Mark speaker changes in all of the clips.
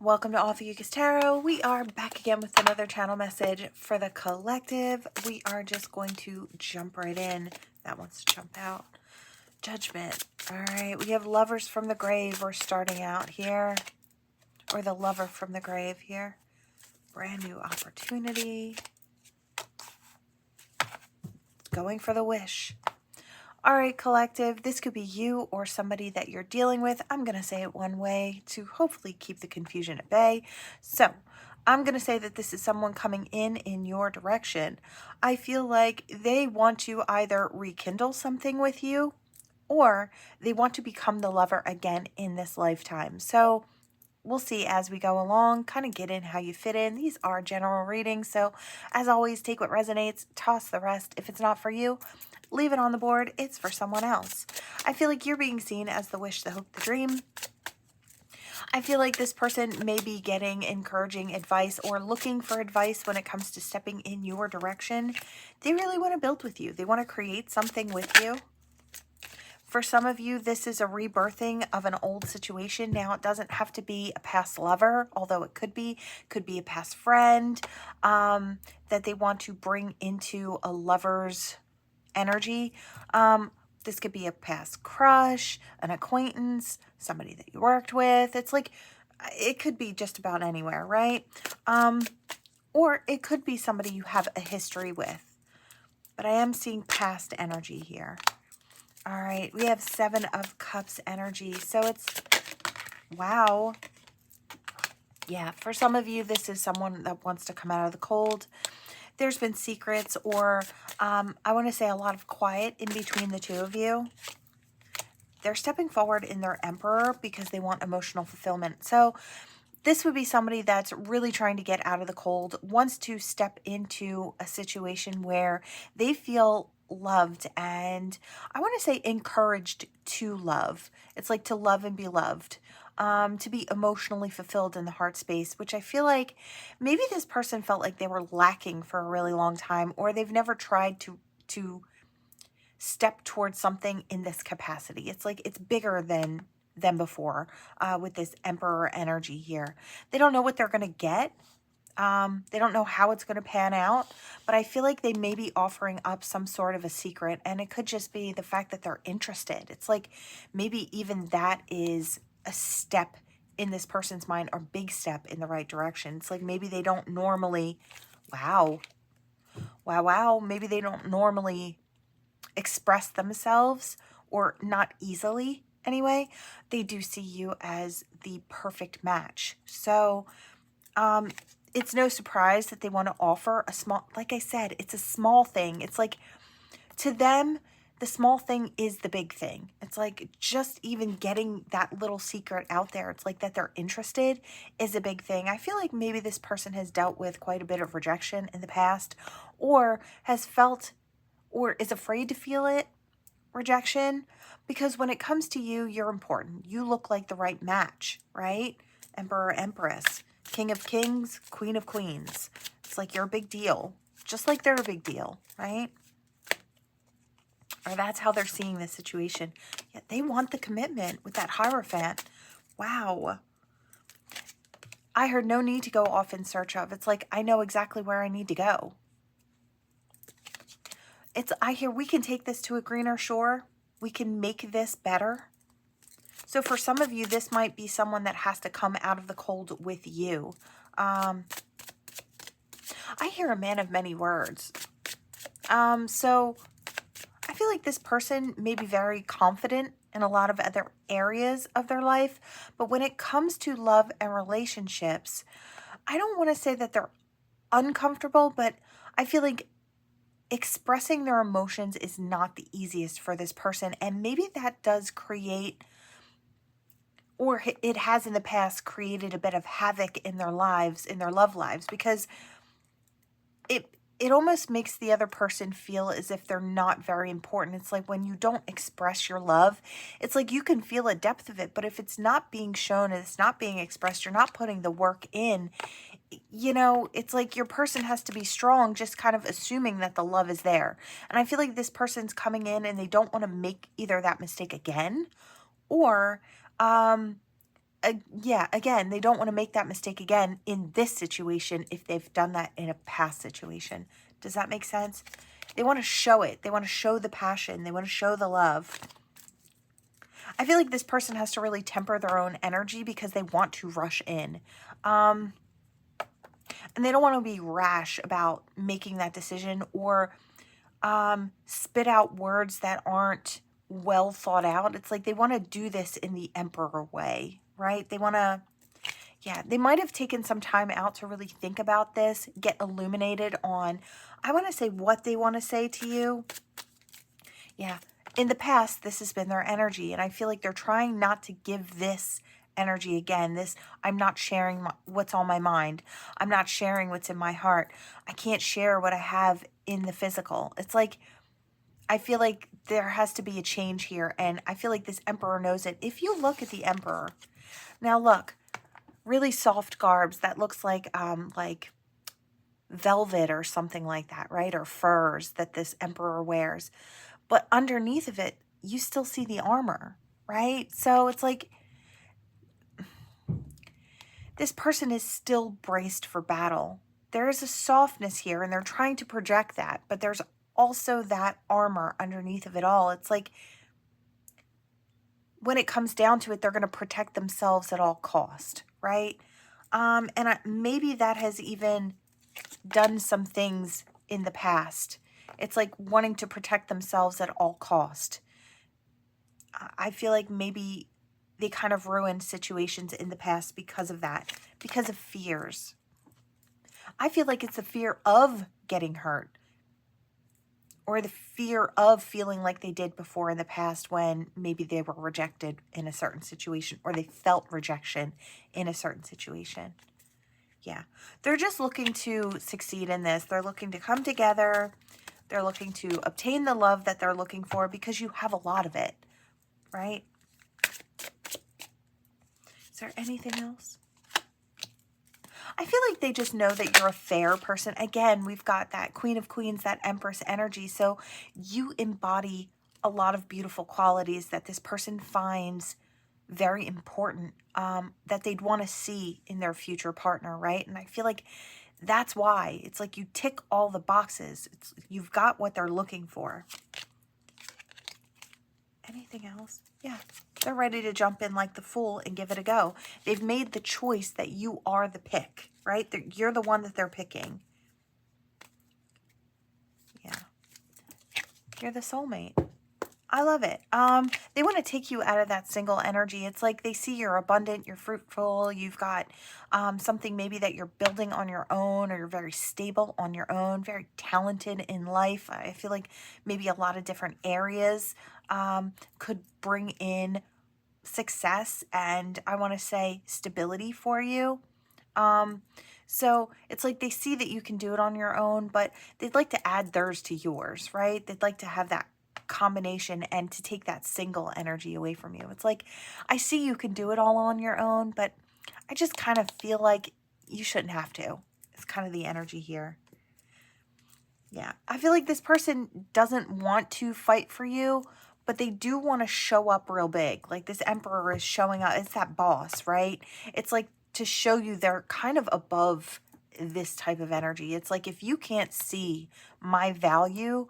Speaker 1: Welcome to Ophiuchus Tarot. We are back again with another channel message for the collective. We are just going to jump right in. That wants to jump out. Judgment. All right, we have lovers from the grave. We're starting out here. Or the lover from the grave here. Brand new opportunity. Going for the wish. All right, collective, this could be you or somebody that you're dealing with. I'm going to say it one way to hopefully keep the confusion at bay. So I'm going to say that this is someone coming in your direction. I feel like they want to either rekindle something with you or they want to become the lover again in this lifetime. So we'll see as we go along, kind of get in how you fit in. These are general readings. So as always, take what resonates, toss the rest. If it's not for you, leave it on the board. It's for someone else. I feel like you're being seen as the wish, the hope, the dream. I feel like this person may be getting encouraging advice or looking for advice when it comes to stepping in your direction. They really want to build with you. They want to create something with you. For some of you, this is a rebirthing of an old situation. Now, it doesn't have to be a past lover, although it could be a past friend that they want to bring into a lover's energy. This could be a past crush, an acquaintance, somebody that you worked with. It's like, it could be just about anywhere, right? Or it could be somebody you have a history with. But I am seeing past energy here. All right, we have 7 of Cups energy. So it's, wow. Yeah, for some of you, this is someone that wants to come out of the cold. There's been secrets or I want to say a lot of quiet in between the two of you. They're stepping forward in their Emperor because they want emotional fulfillment. So this would be somebody that's really trying to get out of the cold, wants to step into a situation where they feel loved and I want to say encouraged to love. It's like to love and be loved. To be emotionally fulfilled in the heart space, which I feel like maybe this person felt like they were lacking for a really long time, or they've never tried to step towards something in this capacity. It's like it's bigger than before with this Emperor energy here. They don't know what they're going to get. They don't know how it's going to pan out, but I feel like they may be offering up some sort of a secret, and it could just be the fact that they're interested. It's like maybe even that is a step in this person's mind, or big step in the right direction. It's like maybe they don't normally, wow, maybe they don't normally express themselves, or not easily anyway. They do see you as the perfect match. So, it's no surprise that they want to offer a small, like I said, it's a small thing. It's like to them, the small thing is the big thing. It's like just even getting that little secret out there. It's like that they're interested is a big thing. I feel like maybe this person has dealt with quite a bit of rejection in the past, or has felt or is afraid to feel it, rejection, because when it comes to you, you're important. You look like the right match, right? Emperor, Empress. King of Kings, Queen of Queens. It's like you're a big deal, just like they're a big deal, right? Or that's how they're seeing this situation. Yet they want the commitment with that Hierophant. Wow. I heard no need to go off in search of. It's like I know exactly where I need to go. I hear we can take this to a greener shore. We can make this better. So for some of you, this might be someone that has to come out of the cold with you. I hear a man of many words. So I feel like this person may be very confident in a lot of other areas of their life. But when it comes to love and relationships, I don't want to say that they're uncomfortable, but I feel like expressing their emotions is not the easiest for this person. And maybe that does create, or it has in the past created a bit of havoc in their lives, in their love lives, because it almost makes the other person feel as if they're not very important. It's like when you don't express your love, it's like you can feel a depth of it, but if it's not being shown and it's not being expressed, you're not putting the work in, you know, it's like your person has to be strong, just kind of assuming that the love is there. And I feel like this person's coming in and they don't want to make either that mistake again, or yeah, again, they don't want to make that mistake again in this situation if they've done that in a past situation. Does that make sense? They want to show it. They want to show the passion. They want to show the love. I feel like this person has to really temper their own energy because they want to rush in. And they don't want to be rash about making that decision or spit out words that aren't well thought out. It's like they want to do this in the emperor way, right? They want to, yeah, they might have taken some time out to really think about this, get illuminated on, I want to say what they want to say to you. Yeah, in the past, this has been their energy, and I feel like they're trying not to give this energy again. This, I'm not sharing what's on my mind. I'm not sharing what's in my heart. I can't share what I have in the physical. It's like, I feel like there has to be a change here, and I feel like this emperor knows it. If you look at the emperor, now look, really soft garbs, that looks like velvet or something like that, right? Or furs that this emperor wears. But underneath of it, you still see the armor, right? So it's like this person is still braced for battle. There is a softness here, and they're trying to project that, but there's also that armor underneath of it all. It's like when it comes down to it, they're going to protect themselves at all cost, right? Maybe that has even done some things in the past. It's like wanting to protect themselves at all cost. I feel like maybe they kind of ruined situations in the past because of that, because of fears. I feel like it's the fear of getting hurt or the fear of feeling like they did before in the past when maybe they were rejected in a certain situation or they felt rejection in a certain situation. Yeah, they're just looking to succeed in this. They're looking to come together. They're looking to obtain the love that they're looking for because you have a lot of it, right? Is there anything else? I feel like they just know that you're a fair person. Again, we've got that Queen of Queens, that Empress energy. So you embody a lot of beautiful qualities that this person finds very important, that they'd want to see in their future partner, right? And I feel like that's why. It's like you tick all the boxes. You've got what they're looking for. Anything else? Yeah. They're ready to jump in like the Fool and give it a go. They've made the choice that you are the pick, right? You're the one that they're picking. Yeah. You're the soulmate. I love it. They want to take you out of that single energy. It's like they see you're abundant, you're fruitful, you've got something maybe that you're building on your own, or you're very stable on your own, very talented in life. I feel like maybe a lot of different areas could bring in success and I want to say stability for you. So it's like they see that you can do it on your own, but they'd like to add theirs to yours, right? They'd like to have that combination and to take that single energy away from you. It's like, I see you can do it all on your own, but I just kind of feel like you shouldn't have to. It's kind of the energy here. Yeah, I feel like this person doesn't want to fight for you, but they do want to show up real big. Like this emperor is showing up. It's that boss, right? It's like to show you they're kind of above this type of energy. It's like if you can't see my value,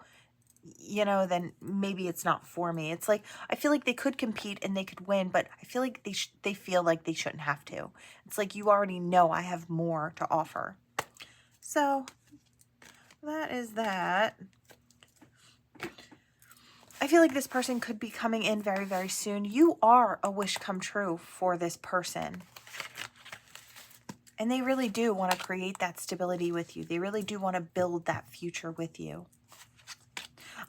Speaker 1: you know, then maybe it's not for me. It's like I feel like they could compete and they could win, but I feel like they feel like they shouldn't have to. It's like you already know I have more to offer. So that is that. I feel like this person could be coming in very, very soon. You are a wish come true for this person. And they really do want to create that stability with you. They really do want to build that future with you.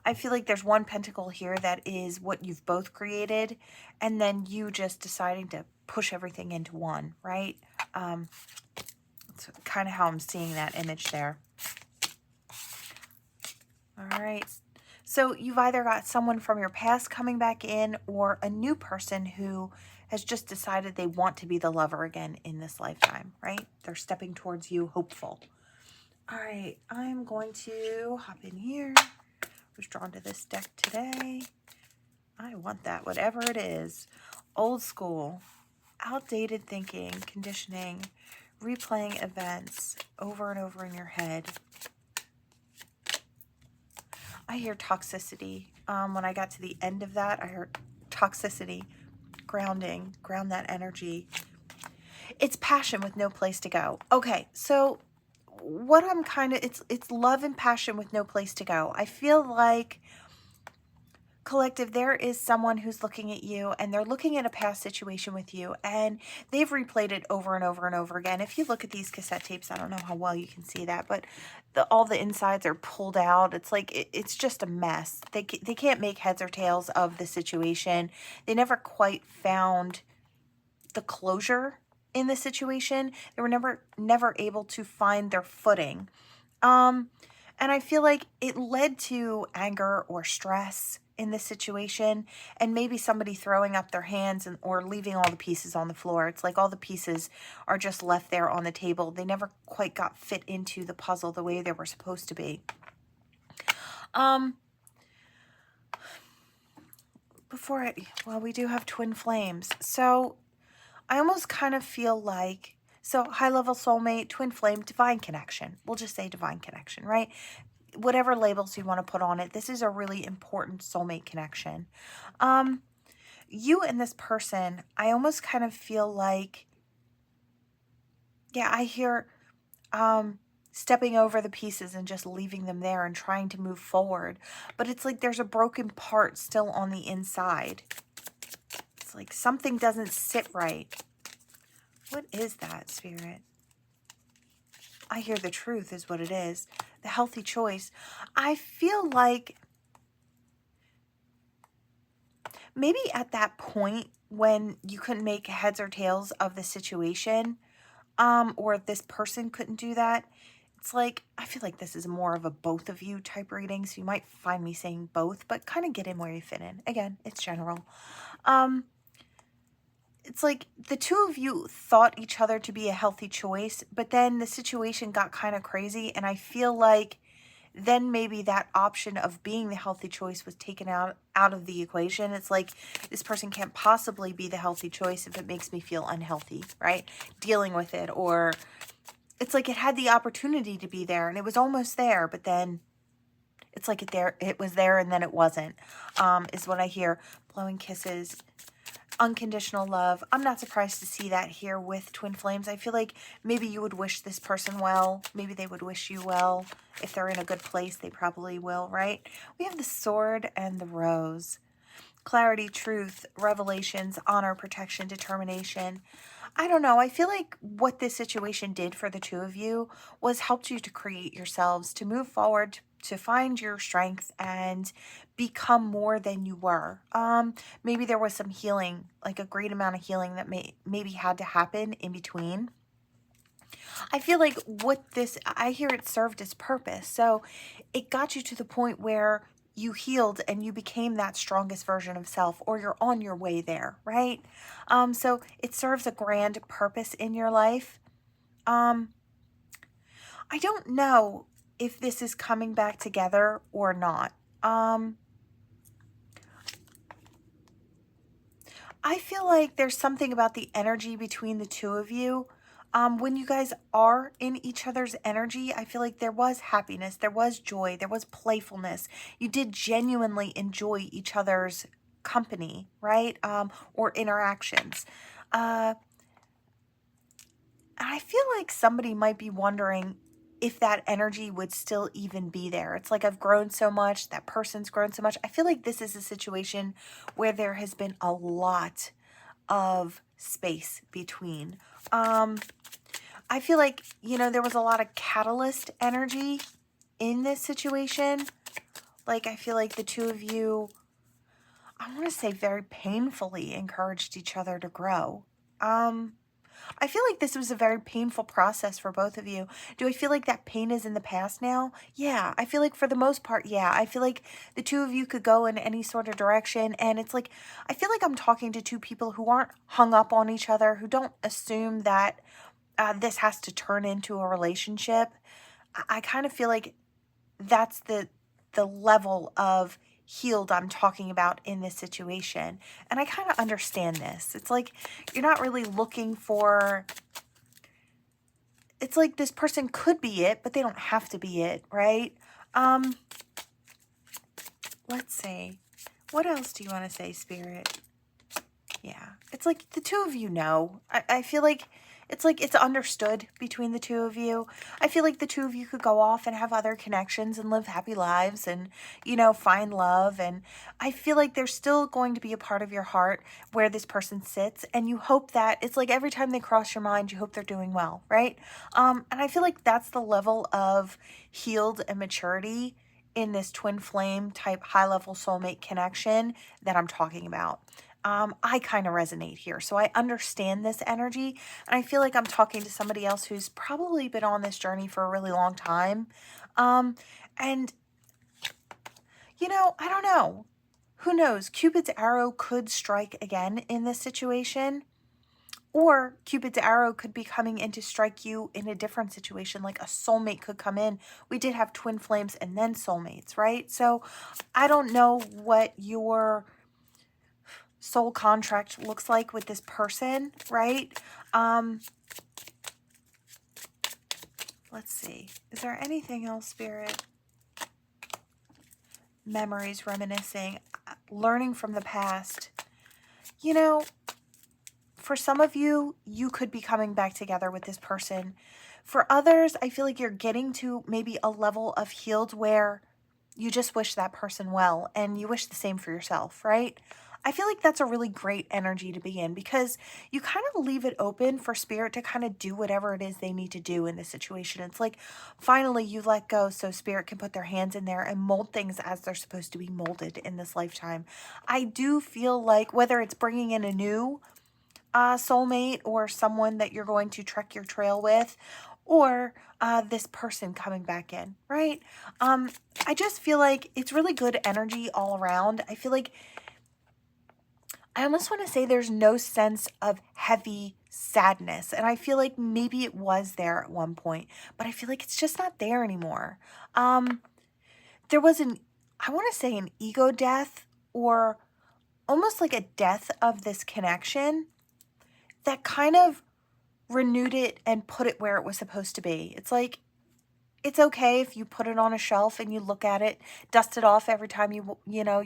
Speaker 1: I feel like there's one pentacle here that is what you've both created, and then you just deciding to push everything into one, right? That's kind of how I'm seeing that image there. All right. So you've either got someone from your past coming back in or a new person who has just decided they want to be the lover again in this lifetime, right? They're stepping towards you, hopeful. All right, I'm going to hop in here. I was drawn to this deck today. I want that, whatever it is. Old school. outdated thinking, conditioning, replaying events over and over in your head. I hear toxicity. When I got to the end of that, I heard toxicity, grounding, ground that energy. It's passion with no place to go. Okay, so what I'm kind of, it's love and passion with no place to go. I feel like, collective, there is someone who's looking at you and they're looking at a past situation with you and they've replayed it over and over and over again. If you look at these cassette tapes, I don't know how well you can see that, but all the insides are pulled out. It's like, it's just a mess. They can't make heads or tails of the situation. They never quite found the closure in the situation. They were never able to find their footing. And I feel like it led to anger or stress in this situation, and maybe somebody throwing up their hands or leaving all the pieces on the floor. It's like all the pieces are just left there on the table. They never quite got fit into the puzzle the way they were supposed to be. Well, we do have twin flames. So I almost kind of feel like, so high-level soulmate, twin flame, divine connection. We'll just say divine connection, right? Whatever labels you want to put on it, this is a really important soulmate connection. You and this person, I almost kind of feel like, yeah, I hear stepping over the pieces and just leaving them there and trying to move forward. But it's like there's a broken part still on the inside. It's like something doesn't sit right. What is that, Spirit? I hear the truth is what it is. The healthy choice. I feel like maybe at that point when you couldn't make heads or tails of the situation, or this person couldn't do that, it's like, I feel like this is more of a both of you type reading, so you might find me saying both, but kind of get in where you fit in. Again, it's general. It's like the two of you thought each other to be a healthy choice, but then the situation got kind of crazy, and I feel like then maybe that option of being the healthy choice was taken out of the equation. It's like, this person can't possibly be the healthy choice if it makes me feel unhealthy, right? Dealing with it, or it's like it had the opportunity to be there and it was almost there, but then it's like it was there and then it wasn't, is what I hear. Blowing kisses, unconditional love. I'm not surprised to see that here with twin flames. I feel like maybe you would wish this person well. Maybe they would wish you well. If they're in a good place, they probably will, right? We have the sword and the rose. Clarity, truth, revelations, honor, protection, determination. I don't know. I feel like what this situation did for the two of you was helped you to create yourselves, to move forward, to find your strength and become more than you were. Maybe there was some healing, like a great amount of healing that maybe had to happen in between. I feel like I hear it served its purpose. So it got you to the point where you healed and you became that strongest version of self, or you're on your way there, right? So it serves a grand purpose in your life. I don't know if this is coming back together or not. I feel like there's something about the energy between the two of you. When you guys are in each other's energy, I feel like there was happiness, there was joy, there was playfulness. You did genuinely enjoy each other's company, right? Or interactions. I feel like somebody might be wondering if that energy would still even be there. It's like, I've grown so much, that person's grown so much. I feel like this is a situation where there has been a lot of space between. I feel like, there was a lot of catalyst energy in this situation. Like, I feel like the two of you, I want to say, very painfully encouraged each other to grow. I feel like this was a very painful process for both of you. Do I feel like that pain is in the past now? Yeah, I feel like for the most part, yeah. I feel like the two of you could go in any sort of direction. And it's like, I feel like I'm talking to two people who aren't hung up on each other, who don't assume that this has to turn into a relationship. I kind of feel like that's the level of healed I'm talking about in this situation. And I kind of understand this. It's like you're not really looking for, it's like this person could be it, but they don't have to be it, right? Let's see. What else do you want to say, Spirit? Yeah, it's like the two of you know. I feel like it's understood between the two of you. I feel like the two of you could go off and have other connections and live happy lives and, you know, find love. And I feel like there's still going to be a part of your heart where this person sits, and you hope that it's like every time they cross your mind, you hope they're doing well, right? And I feel like that's the level of healed and maturity in this twin flame type high level soulmate connection that I'm talking about. I kind of resonate here. So I understand this energy, and I feel like I'm talking to somebody else who's probably been on this journey for a really long time. And, you know, I don't know. Who knows? Cupid's arrow could strike again in this situation. Or Cupid's arrow could be coming in to strike you in a different situation, like a soulmate could come in. We did have twin flames and then soulmates, right? So I don't know what your soul contract looks like with this person, right? Let's see. Is there anything else, Spirit? Memories, reminiscing, learning from the past. You know, for some of you, you could be coming back together with this person. For others, I feel like you're getting to maybe a level of healed where you just wish that person well, and you wish the same for yourself, right? I feel like that's a really great energy to be in, because you kind of leave it open for Spirit to kind of do whatever it is they need to do in this situation. It's like finally you let go so Spirit can put their hands in there and mold things as they're supposed to be molded in this lifetime. I do feel like whether it's bringing in a new soulmate or someone that you're going to trek your trail with, or this person coming back in, right? I just feel like it's really good energy all around. I feel like I almost want to say there's no sense of heavy sadness. And I feel like maybe it was there at one point, but I feel like it's just not there anymore. There was I want to say an ego death, or almost like a death of this connection that kind of renewed it and put it where it was supposed to be. It's like, it's okay if you put it on a shelf and you look at it, dust it off every time you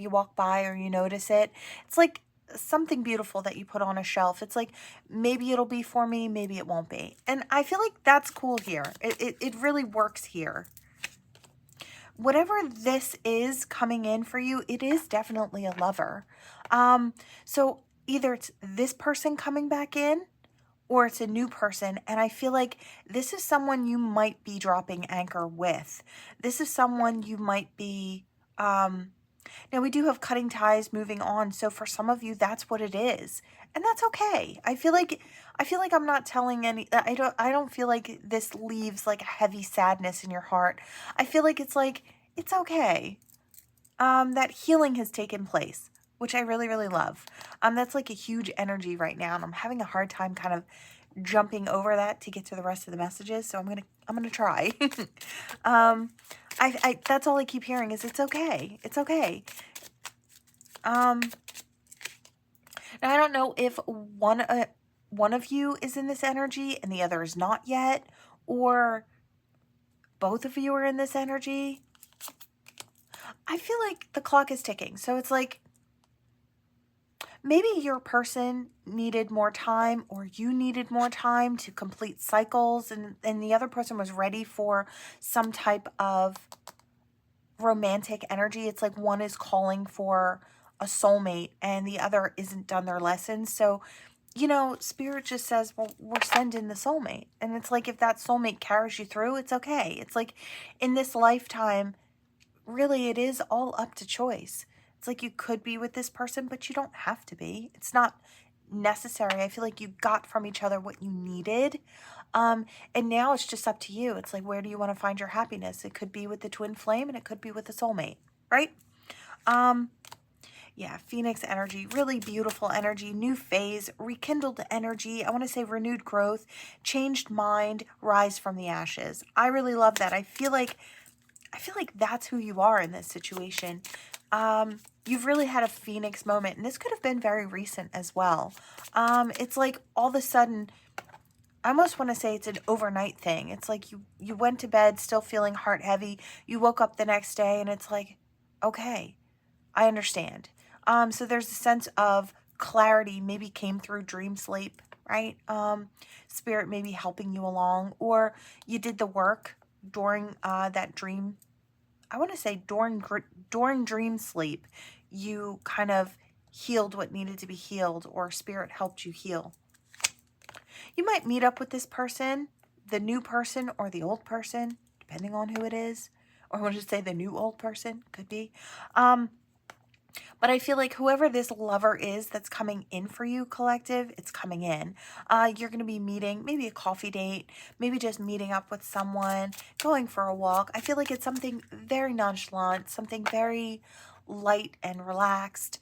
Speaker 1: walk by or you notice it. It's like something beautiful that you put on a shelf. It's like, maybe it'll be for me, maybe it won't be. And I feel like that's cool here. It really works here. Whatever this is coming in for you, it is definitely a lover. So either it's this person coming back in, or it's a new person. And I feel like this is someone you might be dropping anchor with. This is someone you might be, now we do have cutting ties, moving on. So for some of you, that's what it is. And that's okay. I feel like I'm not telling I don't feel like this leaves like a heavy sadness in your heart. I feel like it's okay. That healing has taken place, which I really, really love. That's like a huge energy right now, and I'm having a hard time kind of jumping over that to get to the rest of the messages. So I'm gonna try. That's all I keep hearing is it's okay. It's okay. Now I don't know if one of you is in this energy and the other is not yet, or both of you are in this energy. I feel like the clock is ticking. So it's like, maybe your person needed more time, or you needed more time to complete cycles, and the other person was ready for some type of romantic energy. It's like one is calling for a soulmate and the other isn't done their lessons. So, you know, Spirit just says, well, we're sending the soulmate. And it's like, if that soulmate carries you through, it's okay. It's like in this lifetime, really, it is all up to choice. It's like you could be with this person, but you don't have to be. It's not necessary. I feel like you got from each other what you needed. And now it's just up to you. It's like, where do you want to find your happiness? It could be with the twin flame, and it could be with the soulmate, right? Yeah, Phoenix energy, really beautiful energy, new phase, rekindled energy. I want to say renewed growth, changed mind, rise from the ashes. I really love that. I feel like that's who you are in this situation. You've really had a phoenix moment, and this could have been very recent as well. It's like all of a sudden, I almost want to say it's an overnight thing. It's like you went to bed still feeling heart heavy. You woke up the next day and it's like, okay, I understand. So there's a sense of clarity, maybe came through dream sleep, right? Spirit maybe helping you along, or you did the work during that dream. I want to say during dream sleep, you kind of healed what needed to be healed, or spirit helped you heal. You might meet up with this person, the new person or the old person, depending on who it is. Or I want to say the new old person, could be. But I feel like whoever this lover is that's coming in for you, collective, it's coming in. You're going to be meeting, maybe a coffee date, maybe just meeting up with someone, going for a walk. I feel like it's something very nonchalant, something very light and relaxed.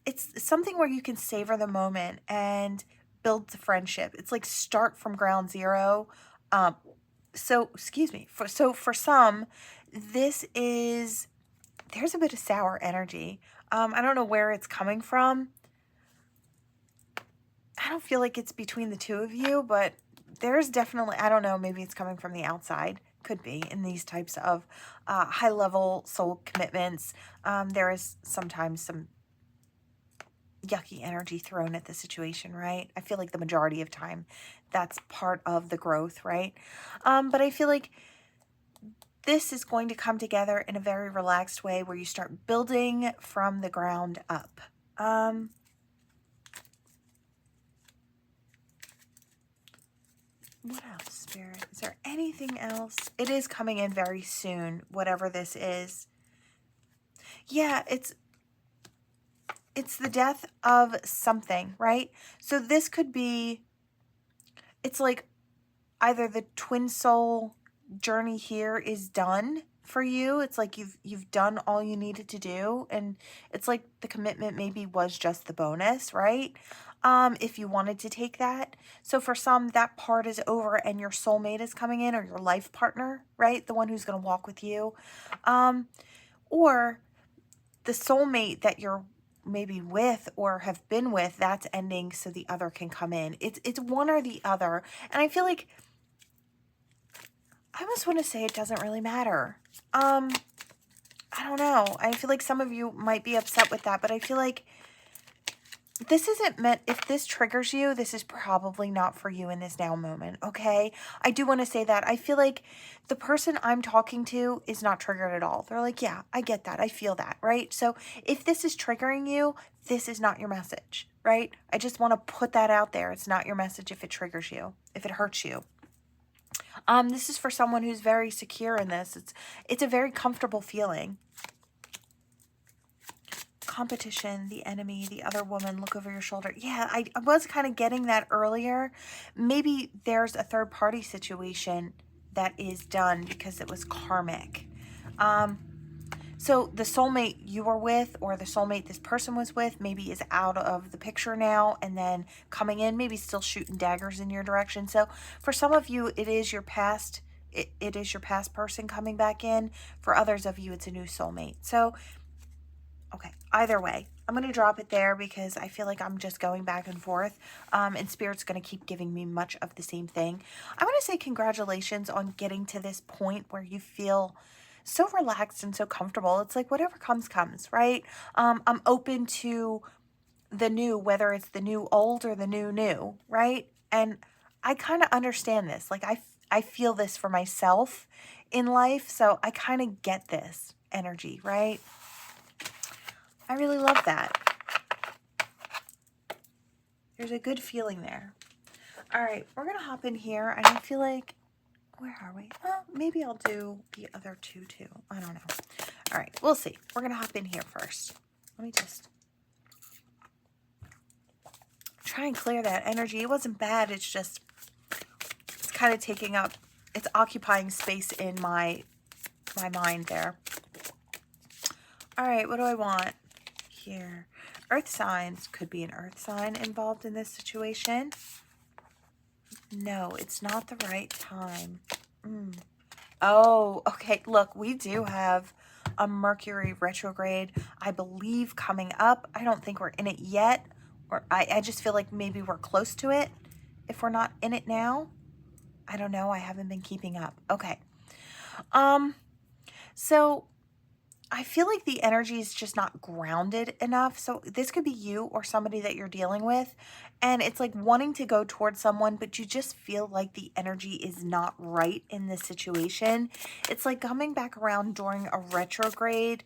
Speaker 1: It's something where you can savor the moment and build the friendship. It's like start from ground zero. Excuse me. For some, there's a bit of sour energy. I don't know where it's coming from. I don't feel like it's between the two of you, but there's definitely, I don't know, maybe it's coming from the outside. Could be in these types of high-level soul commitments. There is sometimes some yucky energy thrown at the situation, right? I feel like the majority of time that's part of the growth, right? But I feel like this is going to come together in a very relaxed way where you start building from the ground up. What else, Spirit? Is there anything else? It is coming in very soon, whatever this is. Yeah, it's the death of something, right? So this could be, it's like either the twin soul journey here is done for you. It's like you've done all you needed to do, and it's like the commitment maybe was just the bonus, right? If you wanted to take that. So for some, that part is over and your soulmate is coming in, or your life partner, right? The one who's going to walk with you. Or the soulmate that you're maybe with or have been with, that's ending so the other can come in. It's one or the other. And I feel like I almost want to say it doesn't really matter. I don't know. I feel like some of you might be upset with that, but I feel like this isn't meant, if this triggers you, this is probably not for you in this now moment, okay? I do want to say that. I feel like the person I'm talking to is not triggered at all. They're like, yeah, I get that. I feel that, right? So if this is triggering you, this is not your message, right? I just want to put that out there. It's not your message if it triggers you, if it hurts you. This is for someone who's very secure in this. It's a very comfortable feeling. Competition, the enemy, the other woman, look over your shoulder. Yeah, I was kind of getting that earlier. Maybe there's a third party situation that is done because it was karmic. So the soulmate you were with, or the soulmate this person was with, maybe is out of the picture now and then coming in, maybe still shooting daggers in your direction. So for some of you, it is your past. It is your past person coming back in. For others of you, it's a new soulmate. So, okay, either way, I'm going to drop it there because I feel like I'm just going back and forth. And Spirit's going to keep giving me much of the same thing. I want to say congratulations on getting to this point where you feel so relaxed and so comfortable. It's like whatever comes, right? I'm open to the new, whether it's the new old or the new, right? And I kind of understand this. Like I feel this for myself in life. So I kind of get this energy, right? I really love that. There's a good feeling there. All right, we're going to hop in here. And I feel like, where are we? Maybe I'll do the other two too. I don't know. All right, we'll see. We're going to hop in here first. Let me just try and clear that energy. It wasn't bad. It's just, it's kind of taking up, it's occupying space in my mind there. All right, what do I want here? Earth signs. Could be an earth sign involved in this situation. No, it's not the right time. Oh, okay. Look, we do have a Mercury retrograde, I believe, coming up. I don't think we're in it yet, or I just feel like maybe we're close to it if we're not in it now. I don't know. I haven't been keeping up. Okay. So I feel like the energy is just not grounded enough. So this could be you or somebody that you're dealing with. And it's like wanting to go towards someone, but you just feel like the energy is not right in this situation. It's like coming back around during a retrograde.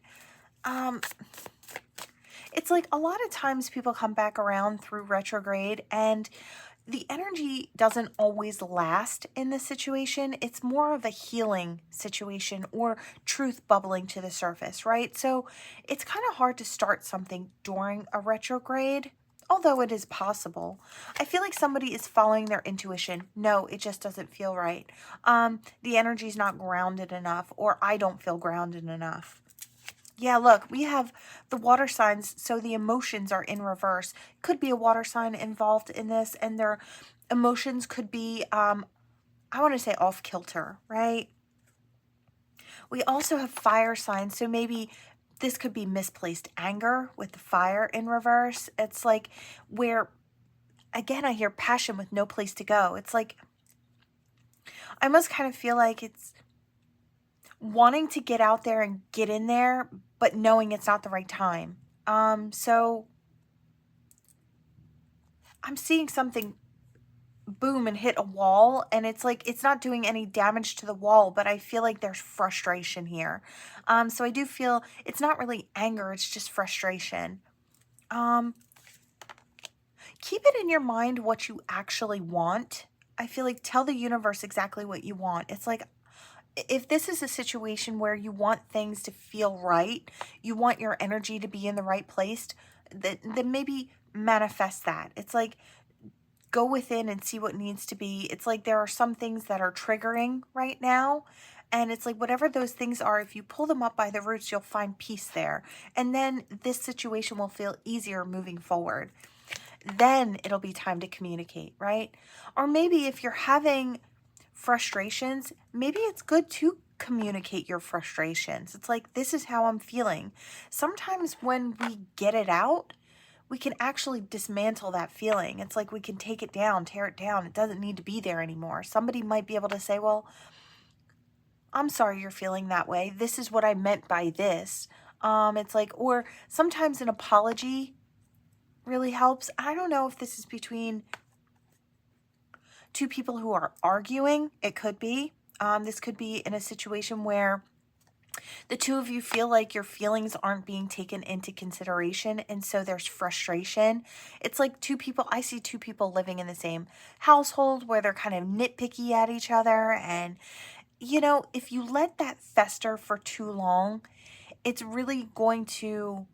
Speaker 1: It's like a lot of times people come back around through retrograde and the energy doesn't always last in this situation. It's more of a healing situation or truth bubbling to the surface, right? So it's kind of hard to start something during a retrograde, although it is possible. I feel like somebody is following their intuition. No, it just doesn't feel right. The energy is not grounded enough, or I don't feel grounded enough. Yeah, look, we have the water signs, so the emotions are in reverse. Could be a water sign involved in this, and their emotions could be, I want to say off kilter, right? We also have fire signs, so maybe this could be misplaced anger with the fire in reverse. It's like where, again, I hear passion with no place to go. It's like, I almost kind of feel like it's wanting to get out there and get in there, but knowing it's not the right time. So I'm seeing something boom and hit a wall, and it's like it's not doing any damage to the wall, but I feel like there's frustration here. So I do feel it's not really anger, it's just frustration. Keep it in your mind what you actually want. I feel like tell the universe exactly what you want. It's like if this is a situation where you want things to feel right, you want your energy to be in the right place, then maybe manifest that. It's like go within and see what needs to be. It's like there are some things that are triggering right now. And it's like whatever those things are, if you pull them up by the roots, you'll find peace there. And then this situation will feel easier moving forward. Then it'll be time to communicate, right? Or maybe if you're having frustrations, maybe it's good to communicate your frustrations. It's like, this is how I'm feeling. Sometimes when we get it out, we can actually dismantle that feeling. It's like we can take it down, tear it down. It doesn't need to be there anymore. Somebody might be able to say, well, I'm sorry you're feeling that way. This is what I meant by this. It's like, or sometimes an apology really helps. I don't know if this is between two people who are arguing. It could be. This could be in a situation where the two of you feel like your feelings aren't being taken into consideration, and so there's frustration. It's like two people, I see two people living in the same household where they're kind of nitpicky at each other, and you know, if you let that fester for too long, it's really going to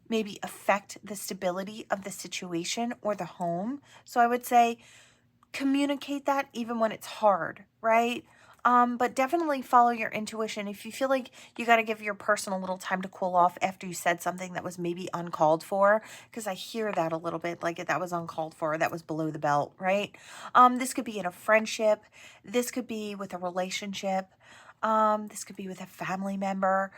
Speaker 1: maybe affect the stability of the situation or the home. So I would say communicate that even when it's hard, right? But definitely follow your intuition. If you feel like you got to give your person a little time to cool off after you said something that was maybe uncalled for, because I hear that a little bit, like that was uncalled for, that was below the belt, right? This could be in a friendship. This could be with a relationship. This could be with a family member.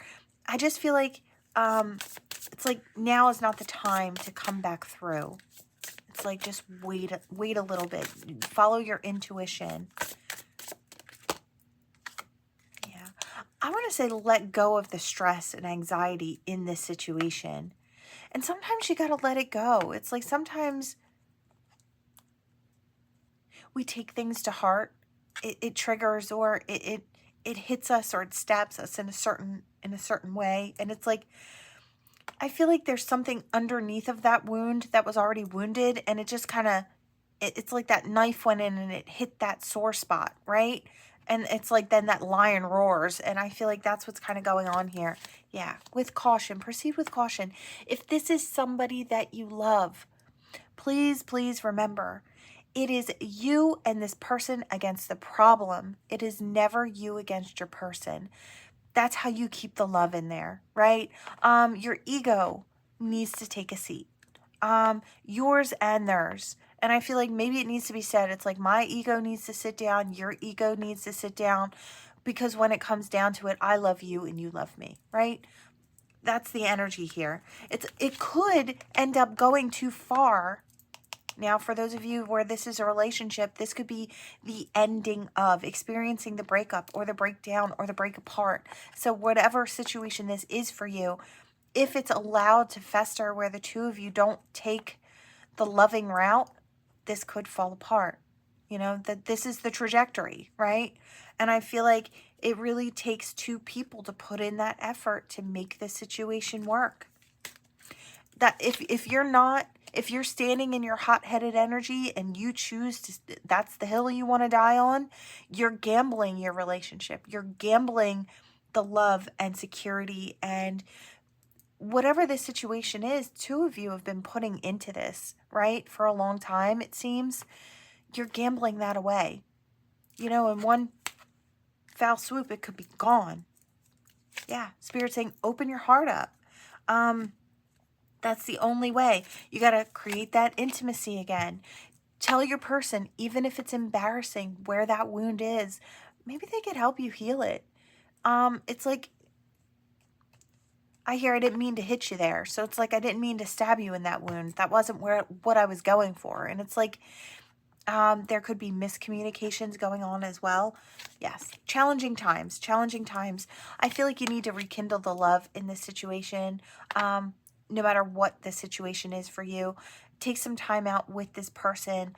Speaker 1: I just feel like it's like now is not the time to come back through. It's like just wait a little bit. Follow your intuition. Yeah. I want to say let go of the stress and anxiety in this situation. And sometimes you got to let it go. It's like sometimes we take things to heart. It triggers or it hits us or it stabs us in a certain way. And it's like I feel like there's something underneath of that wound that was already wounded, and it just kind of, it's like that knife went in and it hit that sore spot, right? And it's like then that lion roars, and I feel like that's what's kind of going on here. Yeah, with caution, proceed with caution. If this is somebody that you love, please, please remember, it is you and this person against the problem. It is never you against your person. That's how you keep the love in there, right? Your ego needs to take a seat. Yours and theirs. And I feel like maybe it needs to be said. It's like my ego needs to sit down. Your ego needs to sit down. Because when it comes down to it, I love you and you love me, right? That's the energy here. It could end up going too far. Now, for those of you where this is a relationship, this could be the ending of experiencing the breakup or the breakdown or the break apart. So whatever situation this is for you, if it's allowed to fester where the two of you don't take the loving route, this could fall apart. You know, that this is the trajectory, right? And I feel like it really takes two people to put in that effort to make the situation work. That if you're standing in your hot-headed energy and you choose to, that's the hill you want to die on, you're gambling your relationship. You're gambling the love and security and whatever this situation is. Two of you have been putting into this, right? For a long time, it seems. You're gambling that away. You know, in one foul swoop, it could be gone. Yeah, Spirit saying, open your heart up. That's the only way. You got to create that intimacy again. Tell your person, even if it's embarrassing, where that wound is. Maybe they could help you heal it. It's like, I hear I didn't mean to hit you there. So it's like, I didn't mean to stab you in that wound. That wasn't what I was going for. And it's like, there could be miscommunications going on as well. Yes, challenging times. I feel like you need to rekindle the love in this situation. No matter what the situation is for you, take some time out with this person.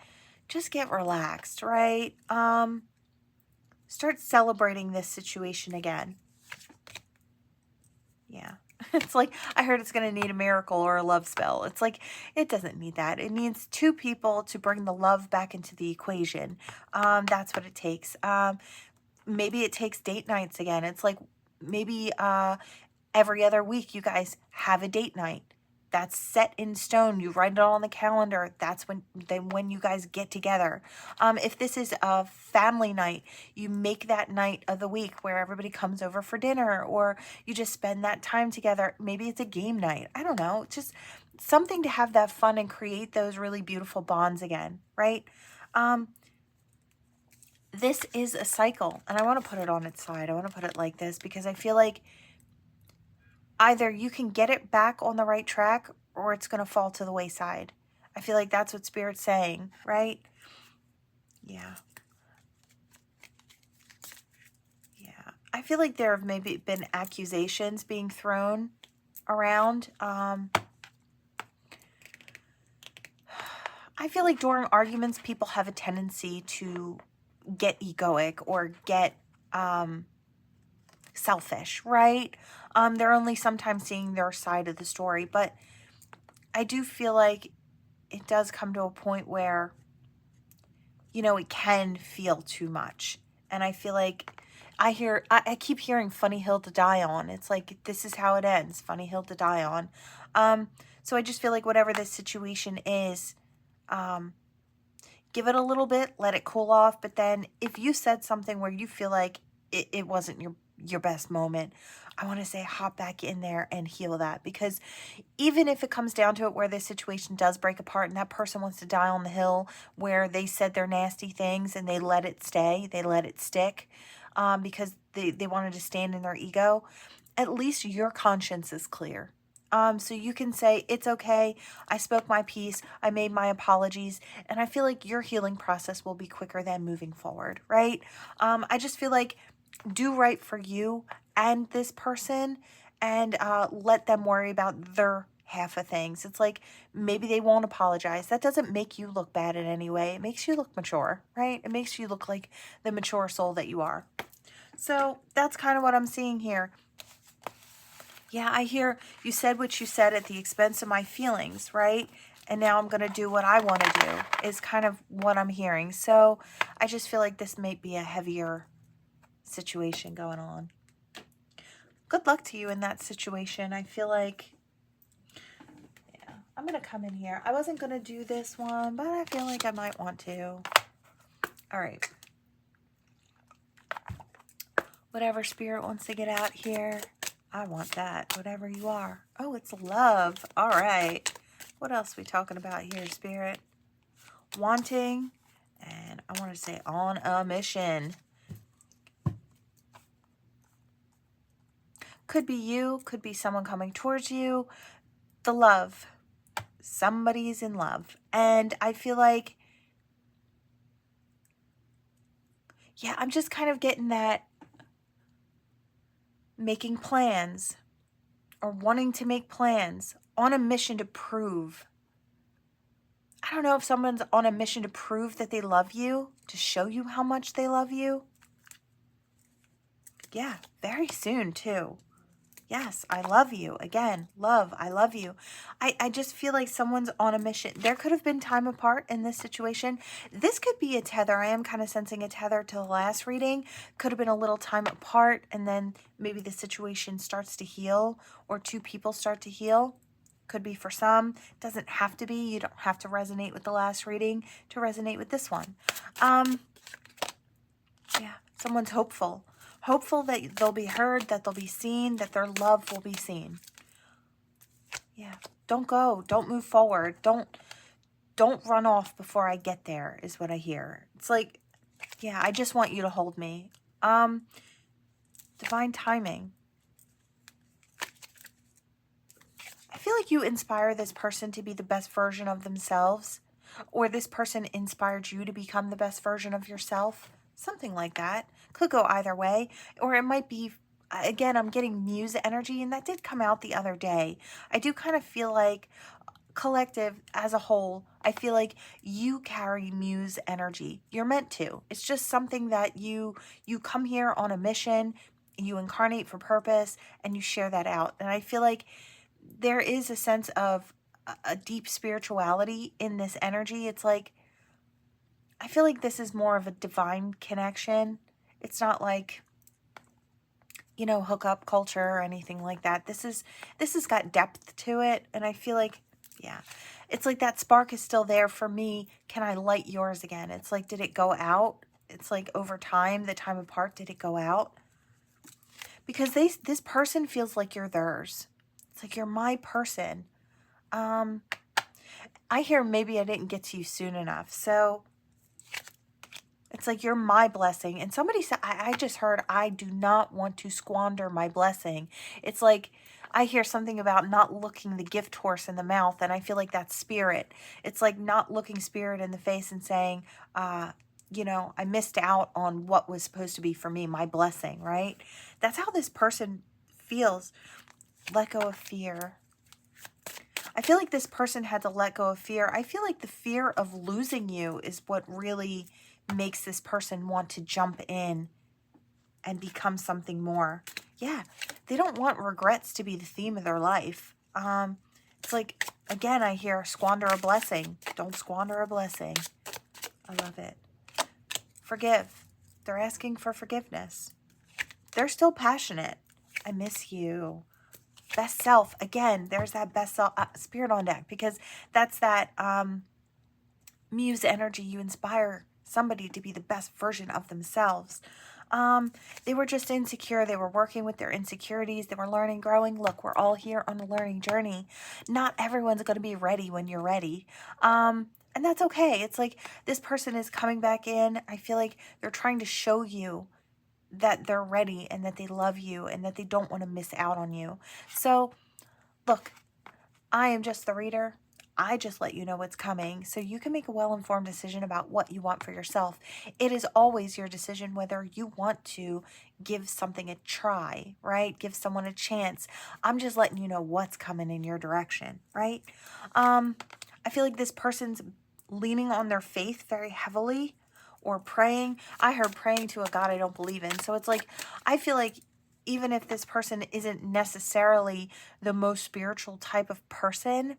Speaker 1: Just get relaxed, right? Start celebrating this situation again. Yeah. It's like, I heard it's going to need a miracle or a love spell. It's like, it doesn't need that. It needs two people to bring the love back into the equation. That's what it takes. Maybe it takes date nights again. It's like, maybe every other week you guys have a date night. That's set in stone. You write it on the calendar. That's when you guys get together. If this is a family night, you make that night of the week where everybody comes over for dinner, or you just spend that time together. Maybe it's a game night. I don't know. Just something to have that fun and create those really beautiful bonds again, right? This is a cycle, and I want to put it on its side. I want to put it like this because I feel like either you can get it back on the right track or it's going to fall to the wayside. I feel like that's what Spirit's saying, right? Yeah. Yeah. I feel like there have maybe been accusations being thrown around. I feel like during arguments, people have a tendency to get egoic or get selfish, right? They're only sometimes seeing their side of the story, but I do feel like it does come to a point where, you know, it can feel too much. And I feel like I keep hearing funny hill to die on. It's like, this is how it ends. Funny hill to die on. So I just feel like whatever this situation is, give it a little bit, let it cool off. But then if you said something where you feel like it wasn't your best moment, I want to say hop back in there and heal that. Because even if it comes down to it where this situation does break apart and that person wants to die on the hill where they said their nasty things and they let it stay, they let it stick, because they wanted to stand in their ego, at least your conscience is clear. So you can say, it's okay, I spoke my piece, I made my apologies, and I feel like your healing process will be quicker than moving forward, right? I just feel like do right for you and this person, and let them worry about their half of things. It's like, maybe they won't apologize. That doesn't make you look bad in any way. It makes you look mature, right? It makes you look like the mature soul that you are. So that's kind of what I'm seeing here. Yeah, I hear you said what you said at the expense of my feelings, right? And now I'm going to do what I want to do is kind of what I'm hearing. So I just feel like this may be a heavier situation going on. Good luck to you in that situation. I feel like, yeah, I'm going to come in here. I wasn't going to do this one, but I feel like I might want to. All right. Whatever Spirit wants to get out here, I want that. Whatever you are. Oh, it's love. All right. What else are we talking about here, Spirit? Wanting. And I want to say on a mission. Could be you, could be someone coming towards you. The love. Somebody's in love. And I feel like, yeah, I'm just kind of getting that making plans or wanting to make plans on a mission to prove. I don't know if someone's on a mission to prove that they love you, to show you how much they love you. Yeah, very soon too. Yes, I love you. Again, love, I love you. I just feel like someone's on a mission. There could have been time apart in this situation. This could be a tether. I am kind of sensing a tether to the last reading. Could have been a little time apart, and then maybe the situation starts to heal, or two people start to heal. Could be for some. Doesn't have to be. You don't have to resonate with the last reading to resonate with this one. Yeah, someone's hopeful. Hopeful that they'll be heard, that they'll be seen, that their love will be seen. Yeah, don't go. Don't move forward. Don't run off before I get there is what I hear. It's like, yeah, I just want you to hold me. Divine timing. I feel like you inspire this person to be the best version of themselves, or this person inspired you to become the best version of yourself. Something like that. Could go either way. Or it might be, again, I'm getting muse energy, and that did come out the other day. I do kind of feel like collective as a whole, I feel like you carry muse energy. You're meant to. It's just something that you come here on a mission, you incarnate for purpose, and you share that out. And I feel like there is a sense of a deep spirituality in this energy. It's like, I feel like this is more of a divine connection. It's not like, you know, hookup culture or anything like that. This has got depth to it, and I feel like, yeah, it's like that spark is still there for me. Can I light yours again? It's like, did it go out? It's like over time, the time apart, did it go out? Because this person feels like you're theirs. It's like, you're my person. I hear maybe I didn't get to you soon enough. So it's like, you're my blessing. And somebody said, I just heard, I do not want to squander my blessing. It's like, I hear something about not looking the gift horse in the mouth. And I feel like that's spirit. It's like not looking spirit in the face and saying, you know, I missed out on what was supposed to be for me, my blessing, right? That's how this person feels. Let go of fear. I feel like this person had to let go of fear. I feel like the fear of losing you is what really makes this person want to jump in and become something more. Yeah, they don't want regrets to be the theme of their life. It's like, again, I hear squander a blessing. Don't squander a blessing. I love it. Forgive. They're asking for forgiveness. They're still passionate. I miss you. Best self. Again, there's that best self, spirit on deck, because that's that muse energy. You inspire somebody to be the best version of themselves. They were just insecure. They were working with their insecurities. They were learning, growing. Look, we're all here on a learning journey. Not everyone's going to be ready when you're ready. And that's okay. It's like this person is coming back in. I feel like they're trying to show you that they're ready and that they love you and that they don't want to miss out on you. So, look, I am just the reader. I just let you know what's coming so you can make a well-informed decision about what you want for yourself. It is always your decision whether you want to give something a try, right? Give someone a chance. I'm just letting you know what's coming in your direction, right? I feel like this person's leaning on their faith very heavily, or praying. I heard praying to a God I don't believe in. So it's like, I feel like even if this person isn't necessarily the most spiritual type of person,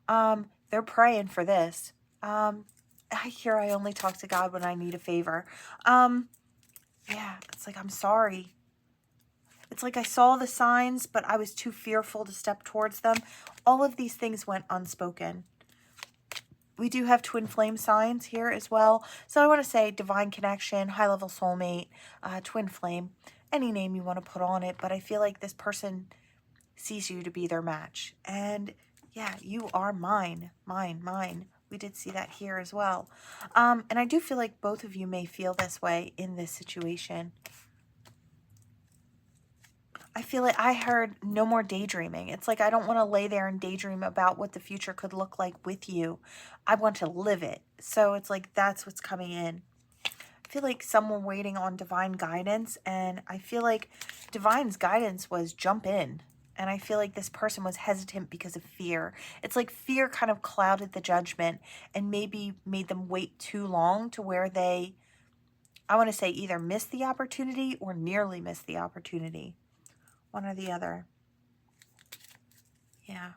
Speaker 1: they're praying for this. I hear I only talk to God when I need a favor. Yeah, it's like, I'm sorry. It's like I saw the signs, but I was too fearful to step towards them. All of these things went unspoken. We do have twin flame signs here as well. So I want to say divine connection, high-level soulmate, twin flame, any name you want to put on it. But I feel like this person sees you to be their match. And yeah, you are mine, mine. We did see that here as well. And I do feel like both of you may feel this way in this situation. I feel like I heard no more daydreaming. It's like I don't want to lay there and daydream about what the future could look like with you. I want to live it. So it's like that's what's coming in. I feel like someone waiting on divine guidance, and I feel like divine's guidance was jump in. And I feel like this person was hesitant because of fear. It's like fear kind of clouded the judgment and maybe made them wait too long to where they, I want to say, either missed the opportunity or nearly missed the opportunity. One or the other. Yeah.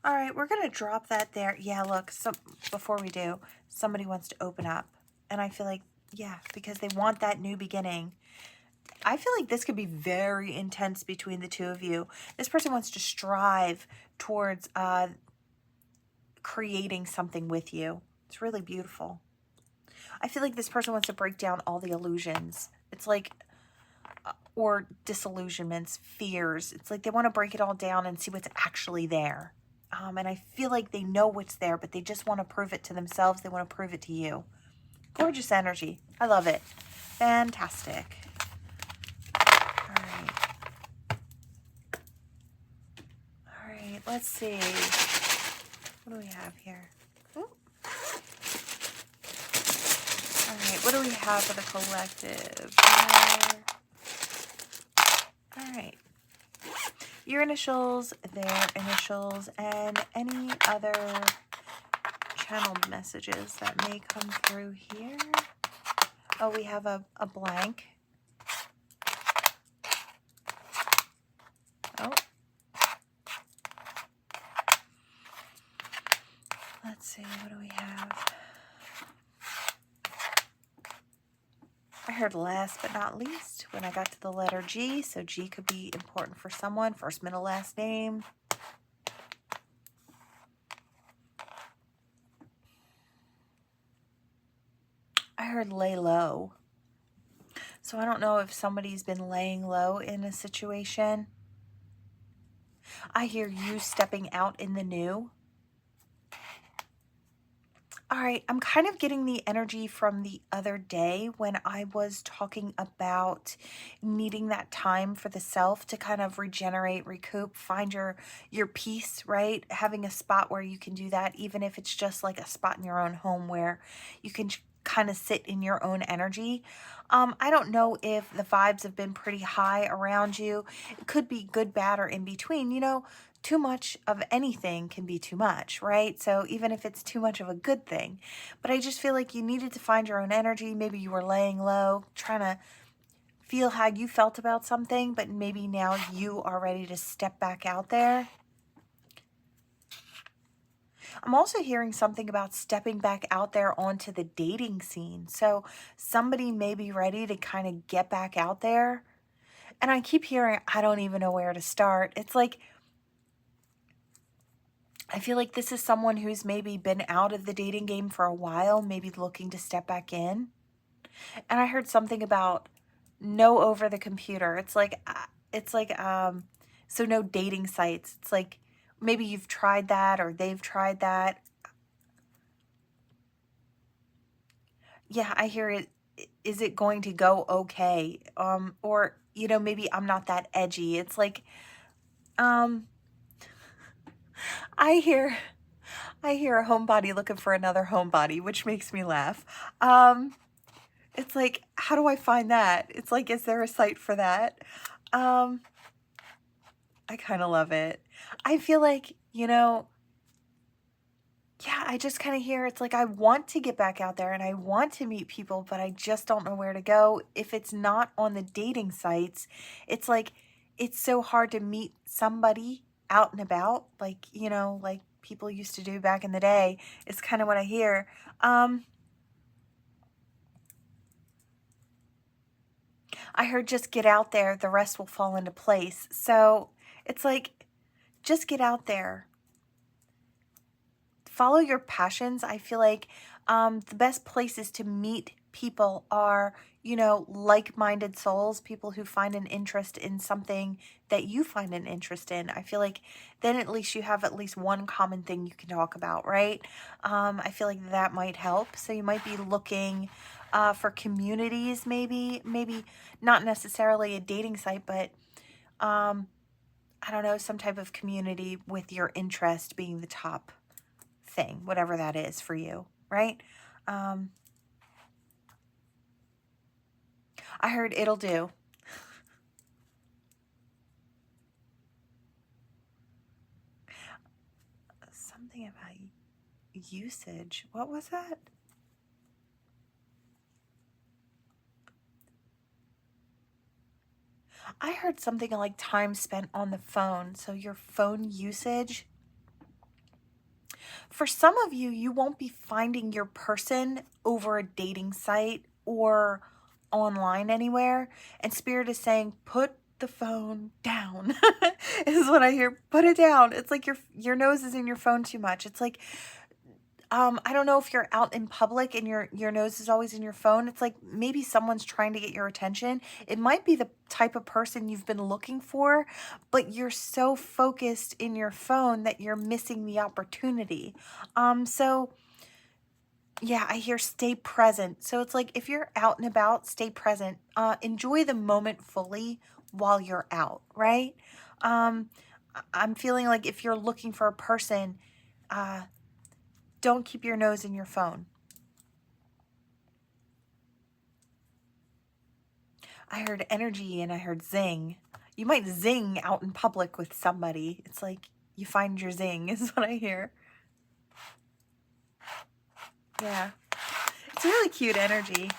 Speaker 1: All right, we're going to drop that there. Yeah, look, so before we do, somebody wants to open up. And I feel like, yeah, because they want that new beginning. I feel like this could be very intense between the two of you. This person wants to strive towards creating something with you. It's really beautiful. I feel like this person wants to break down all the illusions. It's like, or disillusionments, fears. It's like they want to break it all down and see what's actually there. And I feel like they know what's there, but they just want to prove it to themselves. They want to prove it to you. Gorgeous energy. I love it. Fantastic. All right. All right, let's see. What do we have here? Ooh. All right, what do we have for the collective? All right. Your initials, their initials, and any other channeled messages that may come through here. Oh, we have a blank. Oh. Let's see, what do we have? I heard last but not least when I got to the letter G, so G could be important for someone. First, middle, last name. I heard lay low. So I don't know if somebody's been laying low in a situation. I hear you stepping out in the new. All right, I'm kind of getting the energy from the other day when I was talking about needing that time for the self to kind of regenerate, recoup, find your peace, right? Having a spot where you can do that, even if it's just like a spot in your own home where you can kind of sit in your own energy. I don't know if the vibes have been pretty high around you. It could be good, bad, or in between. You know, too much of anything can be too much, right? So even if it's too much of a good thing, but I just feel like you needed to find your own energy. Maybe you were laying low, trying to feel how you felt about something, but maybe now you are ready to step back out there. I'm also hearing something about stepping back out there onto the dating scene. So somebody may be ready to kind of get back out there. And I keep hearing, I don't even know where to start. It's like, I feel like this is someone who's maybe been out of the dating game for a while, maybe looking to step back in. And I heard something about no over the computer. It's like, so no dating sites. It's like, maybe you've tried that or they've tried that. Yeah, I hear it. Is it going to go okay? Or, you know, maybe I'm not that edgy. It's like, I hear a homebody looking for another homebody, which makes me laugh. It's like, how do I find that? It's like, is there a site for that? I kind of love it. I feel like, you know, yeah, I just kind of hear it's like I want to get back out there and I want to meet people, but I just don't know where to go. If it's not on the dating sites, it's like it's so hard to meet somebody out and about, like, you know, like people used to do back in the day. It's kind of what I hear. I heard just get out there, the rest will fall into place. So it's like, just get out there. Follow your passions. I feel like the best places to meet people are, you know, like-minded souls, people who find an interest in something that you find an interest in. I feel like then at least you have at least one common thing you can talk about, right? I feel like that might help. So you might be looking for communities, maybe not necessarily a dating site, but I don't know, some type of community with your interest being the top thing, whatever that is for you, right? I heard it'll do. Something about usage. What was that? I heard something like time spent on the phone. So your phone usage. For some of you, you won't be finding your person over a dating site or online anywhere. And Spirit is saying, put the phone down is what I hear. Put it down. It's like your nose is in your phone too much. It's like, I don't know if you're out in public and your nose is always in your phone. It's like maybe someone's trying to get your attention. It might be the type of person you've been looking for, but you're so focused in your phone that you're missing the opportunity. So yeah, I hear stay present. So it's like if you're out and about, stay present. Enjoy the moment fully while you're out, right? I'm feeling like if you're looking for a person, don't keep your nose in your phone. I heard energy and I heard zing. You might zing out in public with somebody. It's like you find your zing is what I hear. Yeah. It's really cute energy.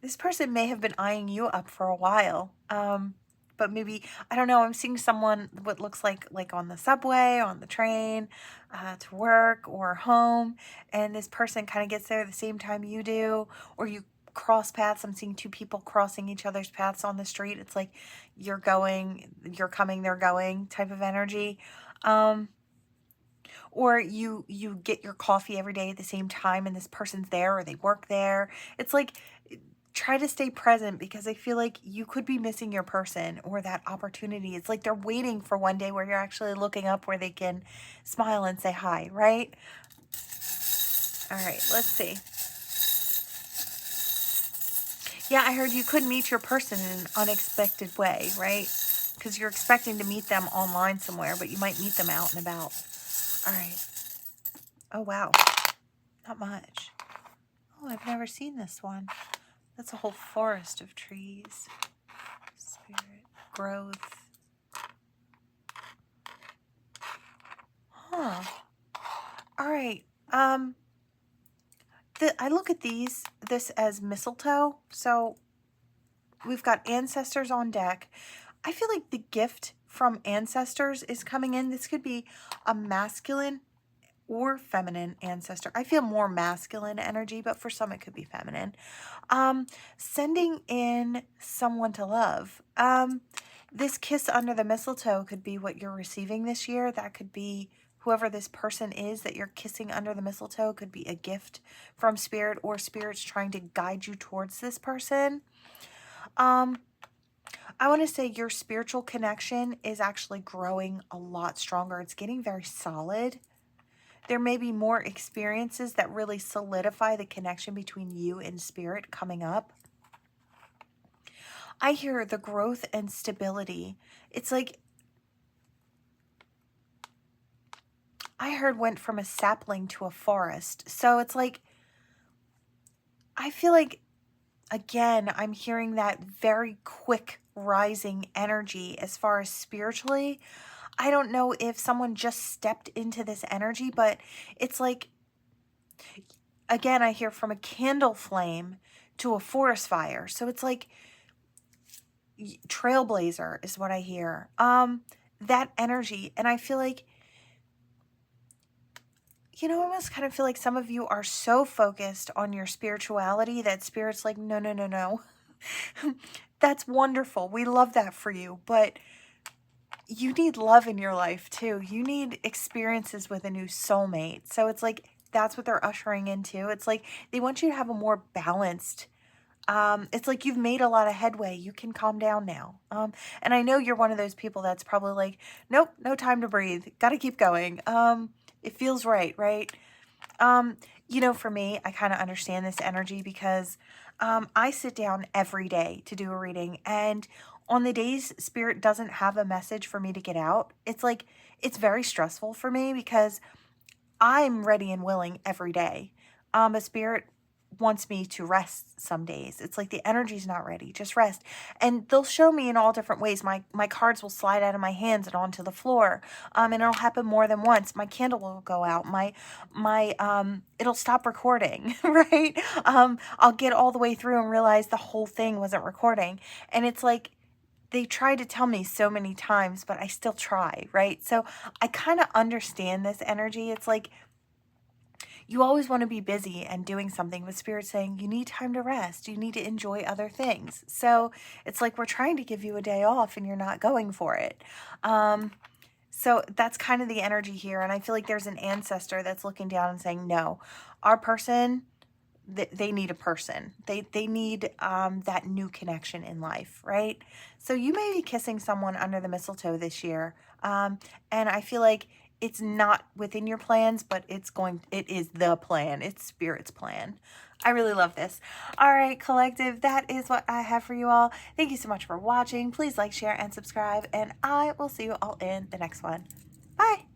Speaker 1: This person may have been eyeing you up for a while. But maybe, I don't know, I'm seeing someone what looks like on the subway, on the train, to work or home, and this person kind of gets there the same time you do, or you cross paths. I'm seeing two people crossing each other's paths on the street. It's like you're going, you're coming, they're going type of energy. Or you get your coffee every day at the same time and this person's there or they work there. It's like, try to stay present because I feel like you could be missing your person or that opportunity. It's like they're waiting for one day where you're actually looking up where they can smile and say hi, right? All right, let's see. Yeah, I heard you could meet your person in an unexpected way, right? Because you're expecting to meet them online somewhere, but you might meet them out and about. All right. Oh, wow. Not much. Oh, I've never seen this one. That's a whole forest of trees. Spirit, growth. Huh. All right. I look at this as mistletoe. So we've got ancestors on deck. I feel like the gift from ancestors is coming in. This could be a masculine or feminine ancestor. I feel more masculine energy, but for some it could be feminine. Sending in someone to love. This kiss under the mistletoe could be what you're receiving this year. That could be whoever this person is that you're kissing under the mistletoe. Could be a gift from Spirit or Spirit's trying to guide you towards this person. I want to say your spiritual connection is actually growing a lot stronger. It's getting very solid. There may be more experiences that really solidify the connection between you and Spirit coming up. I hear the growth and stability. It's like, I heard went from a sapling to a forest. So it's like, I feel like, again, I'm hearing that very quick rising energy as far as spiritually. I don't know if someone just stepped into this energy, but it's like, again, I hear from a candle flame to a forest fire. So it's like trailblazer is what I hear. That energy. And I feel like, I almost kind of feel like some of you are so focused on your spirituality that Spirit's like, no, no, no, no. That's wonderful. We love that for you. But you need love in your life too. You need experiences with a new soulmate. So it's like, that's what they're ushering into. It's like they want you to have a more balanced, it's like you've made a lot of headway. You can calm down now. And I know you're one of those people that's probably like, nope, no time to breathe. Got to keep going. It feels right, right? You know, for me, I kind of understand this energy because I sit down every day to do a reading. And on the days Spirit doesn't have a message for me to get out, it's like, it's very stressful for me because I'm ready and willing every day. But Spirit wants me to rest some days. It's like the energy's not ready. Just rest. And they'll show me in all different ways. My cards will slide out of my hands and onto the floor. And it'll happen more than once. My candle will go out. My it'll stop recording, right? I'll get all the way through and realize the whole thing wasn't recording. And it's like they tried to tell me so many times, but I still try, right? So I kind of understand this energy. It's like you always want to be busy and doing something, but Spirit's saying you need time to rest. You need to enjoy other things. So it's like we're trying to give you a day off and you're not going for it. So that's kind of the energy here. And I feel like there's an ancestor that's looking down and saying, no, our person, they need a person. They need that new connection in life, right? So you may be kissing someone under the mistletoe this year. And I feel like it's not within your plans, but it is the plan. It's Spirit's plan. I really love this. All right, collective, that is what I have for you all. Thank you so much for watching. Please like, share, and subscribe, and I will see you all in the next one. Bye.